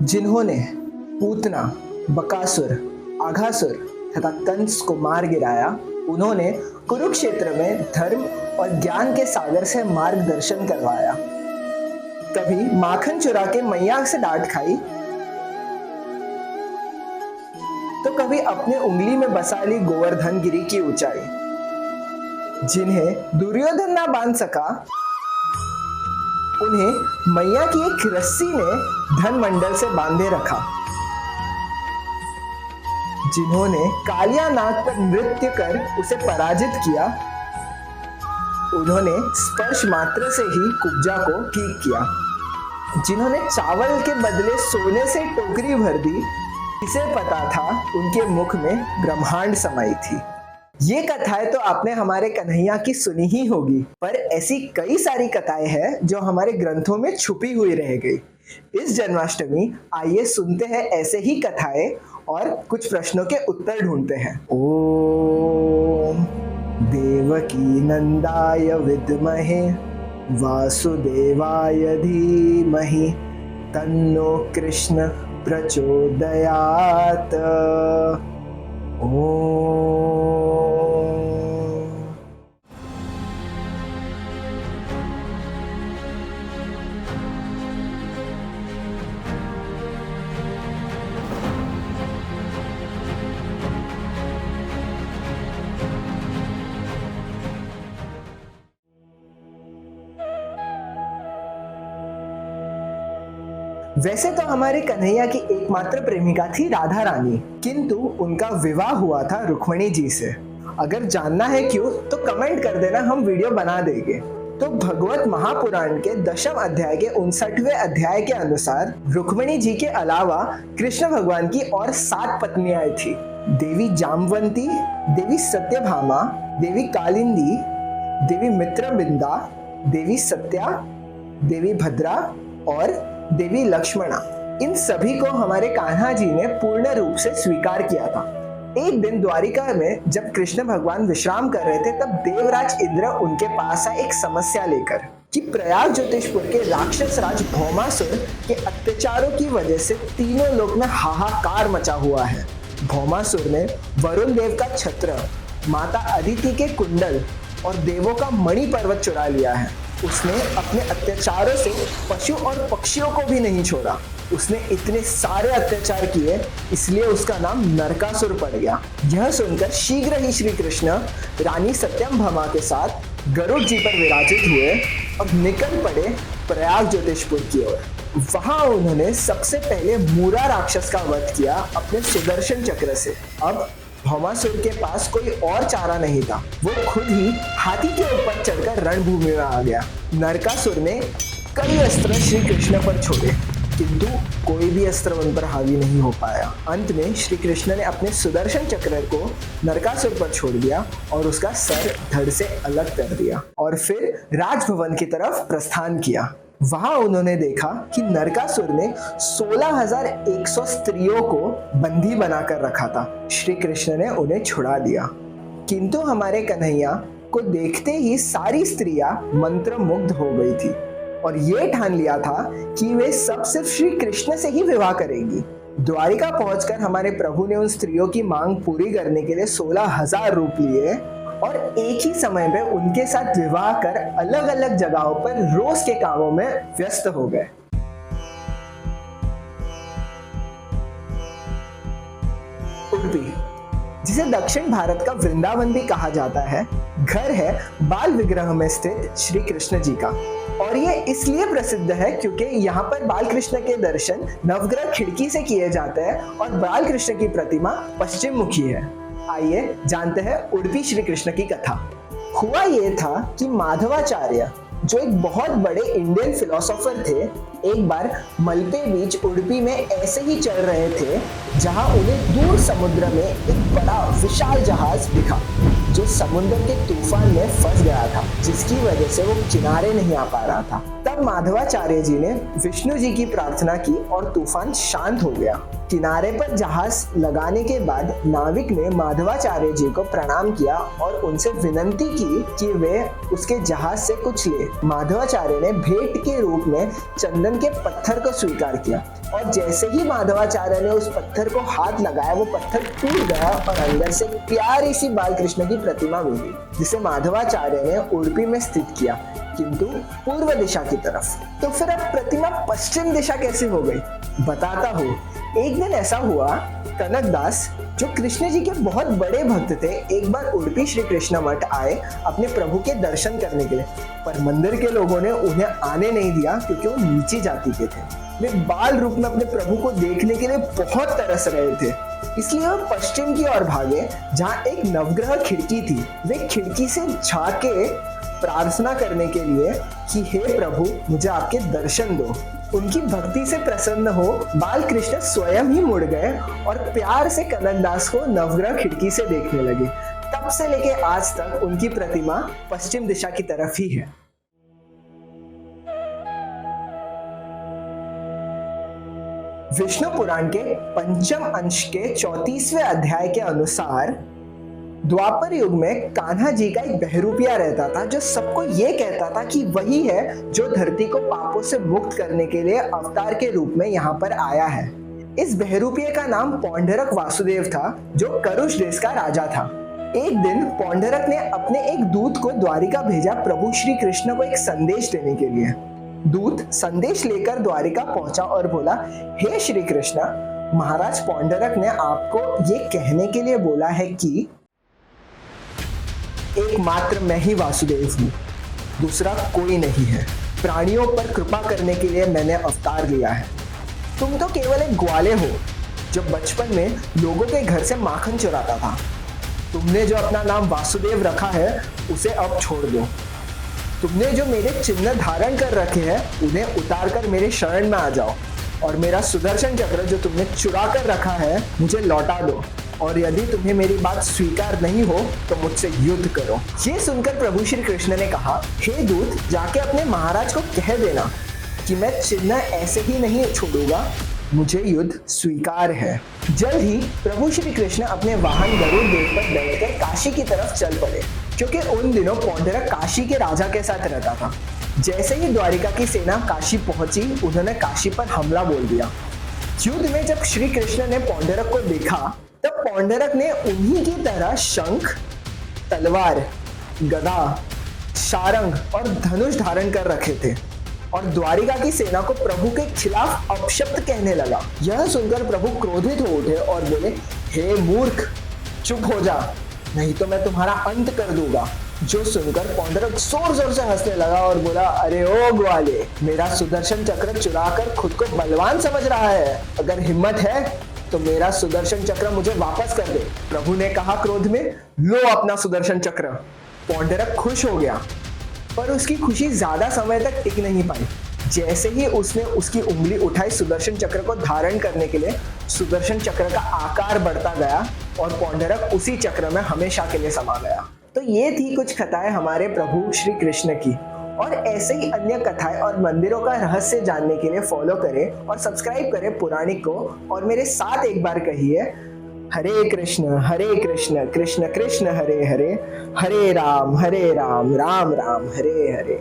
जिन्होंने पूतना, बकासुर, आघासुर तथा कंस को मार गिराया, उन्होंने कुरुक्षेत्र में धर्म और ज्ञान के सागर से मार्गदर्शन करवाया। कभी माखन चुरा के मैया से डांट खाई, तो कभी अपने उंगली में बसा ली गोवर्धन गिरी की ऊंचाई। जिन्हें दुर्योधन ना बांध सका, उन्हें मैया की एक रस्सी ने धनमंडल से बांधे रखा। जिन्होंने कालिया नाग पर नृत्य कर उसे पराजित किया, उन्होंने स्पर्श मात्र से ही कुब्जा को ठीक किया। जिन्होंने चावल के बदले सोने से टोकरी भर दी, इसे पता था उनके मुख में ब्रह्मांड समाई थी। ये कथाएं तो आपने हमारे कन्हैया की सुनी ही होगी, पर ऐसी कई सारी कथाएं हैं जो हमारे ग्रंथों में छुपी हुई रह गई। इस जन्माष्टमी आइए सुनते हैं ऐसे ही कथाएं और कुछ प्रश्नों के उत्तर ढूंढते हैं। ओम देवकी नंदाय विद्महे वासुदेवाय धीमहि तन्नो कृष्ण प्रचोदयात्। ओम। वैसे तो हमारे कन्हैया की एकमात्र प्रेमिका थी राधा रानी, किंतु उनका विवाह हुआ था रुक्मिणी जी से। अगर जानना है क्यों तो कमेंट कर देना, हम वीडियो बना देंगे। तो भगवत महापुराण के 10वें अध्याय के 59वें अध्याय के अनुसार रुक्मिणी जी के अलावा कृष्ण भगवान की और 7 पत्नियां थी। देवी जामवंती, देवी सत्यभामा, देवी कालिंदी, देवी मित्रबिंदा, देवी सत्या, देवी भद्रा और देवी लक्ष्मणा। इन सभी को हमारे कान्हा जी ने पूर्ण रूप से स्वीकार किया था। एक दिन द्वारिका में जब कृष्ण भगवान विश्राम कर रहे थे, तब देवराज इंद्र उनके पास आए एक समस्या लेकर कि प्रयाग ज्योतिषपुर के राक्षस राज भौमासुर के अत्याचारों की वजह से तीनों लोक में हाहाकार मचा हुआ है। भौमासुर ने वरुण देव का छत्र, माता अदिति के कुंडल और देवों का मणि पर्वत चुरा लिया है। उसने अपने अत्याचारों से पशु और पक्षियों को भी नहीं छोड़ा। उसने इतने सारे अत्याचार किए, इसलिए उसका नाम नरकासुर पड़ गया। यह सुनकर शीघ्र ही श्री कृष्ण रानी सत्यभामा के साथ गरुड़ जी पर विराजित हुए और निकल पड़े प्रयाग ज्योतिषपुर की ओर। वहां उन्होंने सबसे पहले मूरा राक्षस का वध किया अपने सुदर्शन चक्र से। अब भौमासुर के पास कोई और चारा नहीं था। वो खुद ही हाथी के ऊपर चढ़कर रणभूमि में आ गया। नरकासुर ने कई अस्त्र श्री कृष्ण पर छोड़े, किंतु कोई भी अस्त्र उन पर हावी नहीं हो पाया। अंत में श्री कृष्ण ने अपने सुदर्शन चक्र को नरकासुर पर छोड़ दिया और उसका सर धड़ से अलग कर दिया और फिर राजभवन की तरफ प्रस्थान किया। वहां उन्होंने देखा कि नरकासुर ने 16,100 स्त्रियों को बंदी बनाकर रखा था। श्री कृष्ण ने उन्हें छुड़ा दिया, किंतु हमारे कन्हैया को देखते ही सारी स्त्रियां मंत्रमुग्ध हो गई थी और ये ठान लिया था कि वे सब सिर्फ श्री कृष्ण से ही विवाह करेंगी। द्वारिका पहुंचकर हमारे प्रभु ने उन स्त्रियों की मांग पूरी करने के लिए 16,000 रूप लिए और एक ही समय में उनके साथ विवाह कर अलग अलग जगहों पर रोज के कामों में व्यस्त हो गए। उडुपी, जिसे दक्षिण भारत का वृंदावन भी कहा जाता है, घर है बाल विग्रह में स्थित श्री कृष्ण जी का। और ये इसलिए प्रसिद्ध है क्योंकि यहाँ पर बाल कृष्ण के दर्शन नवग्रह खिड़की से किए जाते हैं और बाल कृष्ण की प्रतिमा पश्चिम मुखी है। आइए जानते हैं उडुपी श्री कृष्ण की कथा। हुआ ये था कि माधवाचार्य, जो एक बहुत बड़े इंडियन फिलोसोफर थे, एक बार मलपे बीच उडुपी में ऐसे ही चल रहे थे जहां उन्हें दूर समुद्र में एक बड़ा विशाल जहाज दिखा जो समुद्र के तूफान में फंस गया था, जिसकी वजह से वो किनारे नहीं आ पा रहा था। तब माधवाचार्य जी ने विष्णु जी की प्रार्थना की और तूफान शांत हो गया। किनारे पर जहाज लगाने के बाद नाविक ने माधवाचार्य जी को प्रणाम किया और उनसे विनती की कि वे उसके जहाज से कुछ ले। माधवाचार्य ने भेंट के रूप में चंदन के पत्थर को स्वीकार किया और जैसे ही माधवाचार्य ने उस पत्थर को हाथ लगाया वो पत्थर टूट गया और अंदर से प्यारी सी बालकृष्ण की प्रतिमा मिली, जिसे माधवाचार्य ने उडुपी में स्थित किया, किंतु पूर्व दिशा की तरफ। तो फिर अब प्रतिमा पश्चिम दिशा कैसे हो गई, बताता हूँ। एक दिन ऐसा हुआ, कनकदास जो कृष्ण जी के बहुत बड़े भक्त थे, एक बार उडुपी श्री कृष्ण मठ आए अपने प्रभु के दर्शन करने के लिए, पर मंदिर के लोगों ने उन्हें आने नहीं दिया क्योंकि वो नीची जाति के थे। वे बाल रूप में अपने प्रभु को देखने के लिए बहुत तरस रहे थे, इसलिए वो पश्चिम की ओर भागे जहाँ एक नवग्रह खिड़की थी। वे खिड़की से झांके प्रार्थना करने के लिए कि हे प्रभु मुझे आपके दर्शन दो। उनकी भक्ति से प्रसन्न हो बालकृष्ण स्वयं ही मुड़ गए और प्यार से कनकदास को नवग्रह खिड़की से देखने लगे। तब से लेके आज तक उनकी प्रतिमा पश्चिम दिशा की तरफ ही है। विष्णु पुराण के पंचम अंश के 34वें अध्याय के अनुसार द्वापर युग में कान्हा जी का एक बहरूपिया रहता था जो सबको ये कहता था कि वही है जो धरती को पापों से मुक्त करने के लिए अवतार के रूप में यहाँ पर आया है। इस बहरूपिये का नाम पौंडरक वासुदेव था जो करुष देश का राजा था। एक दिन पौंडरक ने अपने एक दूत को द्वारिका भेजा प्रभु श्री कृष्ण को एक संदेश देने के लिए। दूत संदेश लेकर द्वारिका पहुंचा और बोला, हे श्री कृष्ण, महाराज पौंडरक ने आपको ये कहने के लिए बोला है कि एकमात्र मैं ही वासुदेव हूँ, दूसरा कोई नहीं है। प्राणियों पर कृपा करने के लिए मैंने अवतार लिया है। तुम तो केवल एक ग्वाले हो जो बचपन में लोगों के घर से माखन चुराता था। तुमने जो अपना नाम वासुदेव रखा है उसे अब छोड़ दो। तुमने जो मेरे चिन्ह धारण कर रखे हैं उन्हें उतार कर मेरे शरण में आ जाओ और मेरा सुदर्शन चक्र जो तुमने चुरा कर रखा है मुझे लौटा दो, और यदि तुम्हें मेरी बात स्वीकार नहीं हो तो मुझसे युद्ध करो। ये सुनकर प्रभु श्री कृष्ण ने कहा, हे दूत, जाके अपने महाराज को कह देना कि मैं चिन्ह ऐसे ही नहीं छोड़ूंगा, मुझे युद्ध स्वीकार है। जल्द ही प्रभु श्री कृष्ण अपने वाहन गरुड़ देव पर बैठकर काशी की तरफ चल पड़े, क्योंकि उन दिनों पौंडरक काशी के राजा के साथ रहता था। जैसे ही द्वारिका की सेना काशी पहुंची, उन्होंने काशी पर हमला बोल दिया। युद्ध में जब श्री कृष्ण ने पौंडरक को देखा तब पौंडरक ने उन्हीं की तरह शंख, तलवार, गदा, शारंग और धनुष धारण कर रखे थे और द्वारिका की सेना को प्रभु के खिलाफ अपशब्द कहने लगा। यह सुनकर प्रभु क्रोधित हो उठे और बोले, हे मूर्ख, चुप हो जा, नहीं तो मैं तुम्हारा अंत कर दूंगा। जो सुनकर पौंडरक जोर जोर से हंसने लगा और बोला, अरे ओ ग्वाले, मेरा सुदर्शन चक्र चुराकर खुद को बलवान समझ रहा है। अगर हिम्मत है तो मेरा सुदर्शन चक्र मुझे वापस कर दे। प्रभु ने कहा क्रोध में, लो अपना सुदर्शन चक्र। पौंडरक खुश हो गया, पर उसकी खुशी ज्यादा समय तक टिक नहीं पाई। जैसे ही उसने उसकी उंगली उठाई सुदर्शन चक्र को धारण करने के लिए, सुदर्शन चक्र का आकार बढ़ता गया और पौंडरक उसी चक्र में हमेशा के लिए समा गया। तो ये थी कुछ कथाएं हमारे प्रभु श्री कृष्ण की, और ऐसे ही अन्य कथाएं और मंदिरों का रहस्य जानने के लिए फॉलो करें और सब्सक्राइब करें पुराणिक को, और मेरे साथ एक बार कहिए, हरे कृष्ण कृष्ण कृष्ण हरे हरे, हरे राम राम राम हरे हरे।